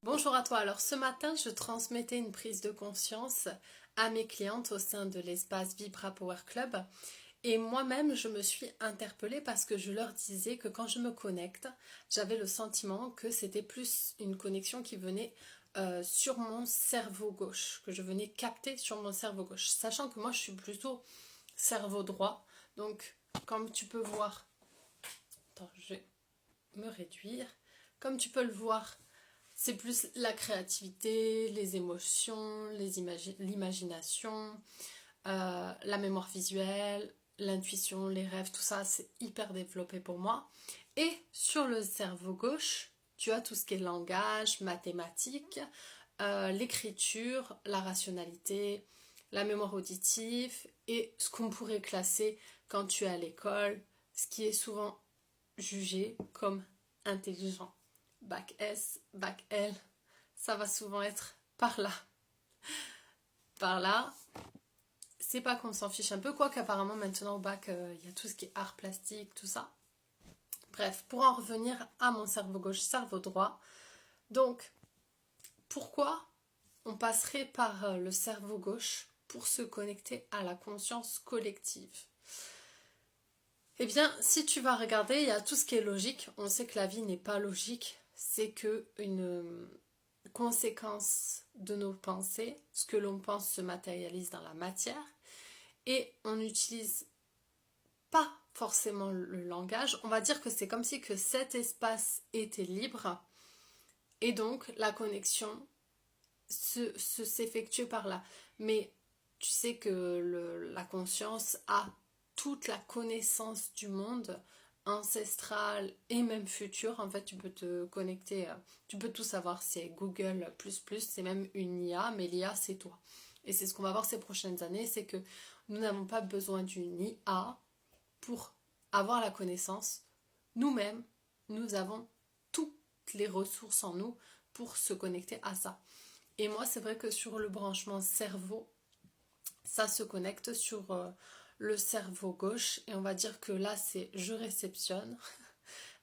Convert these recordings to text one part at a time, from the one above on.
Bonjour à toi. Alors ce matin, je transmettais une prise de conscience à mes clientes au sein de l'espace Vibra Power Club. Et moi-même, je me suis interpellée parce que je leur disais que quand je me connecte, j'avais le sentiment que c'était plus une connexion qui venait sur mon cerveau gauche, que je venais capter sur mon cerveau gauche. Sachant que moi, je suis plutôt cerveau droit. Donc, comme tu peux voir, attends, je vais me réduire. Comme tu peux le voir, c'est plus la créativité, les émotions, l'imagination, la mémoire visuelle, l'intuition, les rêves, tout ça, c'est hyper développé pour moi. Et sur le cerveau gauche, tu as tout ce qui est langage, mathématiques, l'écriture, la rationalité, la mémoire auditive et ce qu'on pourrait classer quand tu es à l'école, ce qui est souvent jugé comme intelligent. Bac S, bac L, ça va souvent être par là. Par là, c'est pas qu'on s'en fiche un peu, quoi qu'apparemment maintenant au bac, il y a tout ce qui est art plastique, tout ça. Bref, pour en revenir à mon cerveau gauche, cerveau droit, donc pourquoi on passerait par le cerveau gauche pour se connecter à la conscience collective? Eh bien, si tu vas regarder, il y a tout ce qui est logique. On sait que la vie n'est pas logique, c'est que une conséquence de nos pensées. Ce que l'on pense se matérialise dans la matière et on n'utilise pas forcément le langage. On va dire que c'est comme si que cet espace était libre et donc la connexion s'effectue par là. Mais tu sais que la conscience a toute la connaissance du monde ancestrale et même future. En fait, tu peux te connecter, tu peux tout savoir. C'est Google++, c'est même une IA, mais l'IA, c'est toi. Et c'est ce qu'on va voir ces prochaines années, c'est que nous n'avons pas besoin d'une IA pour avoir la connaissance. Nous-mêmes, nous avons toutes les ressources en nous pour se connecter à ça. Et moi, c'est vrai que sur le branchement cerveau, ça se connecte sur le cerveau gauche. Et on va dire que là, c'est je réceptionne.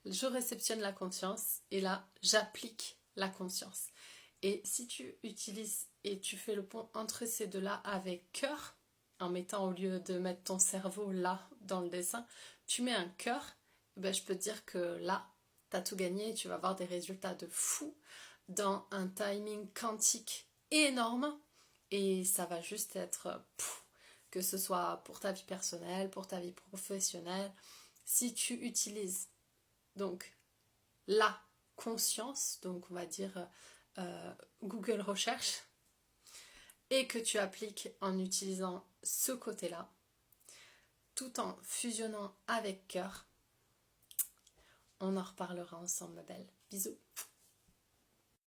Je réceptionne la conscience. Et là, j'applique la conscience. Et si tu utilises et tu fais le pont entre ces deux-là avec cœur, en mettant au lieu de mettre ton cerveau là dans le dessin, tu mets un cœur, ben, je peux te dire que là, tu as tout gagné et tu vas avoir des résultats de fou dans un timing quantique énorme et ça va juste être que ce soit pour ta vie personnelle, pour ta vie professionnelle. Si tu utilises donc la conscience, donc on va dire Google Recherche, et que tu appliques en utilisant ce côté-là, tout en fusionnant avec cœur, on en reparlera ensemble, ma belle. Bisous.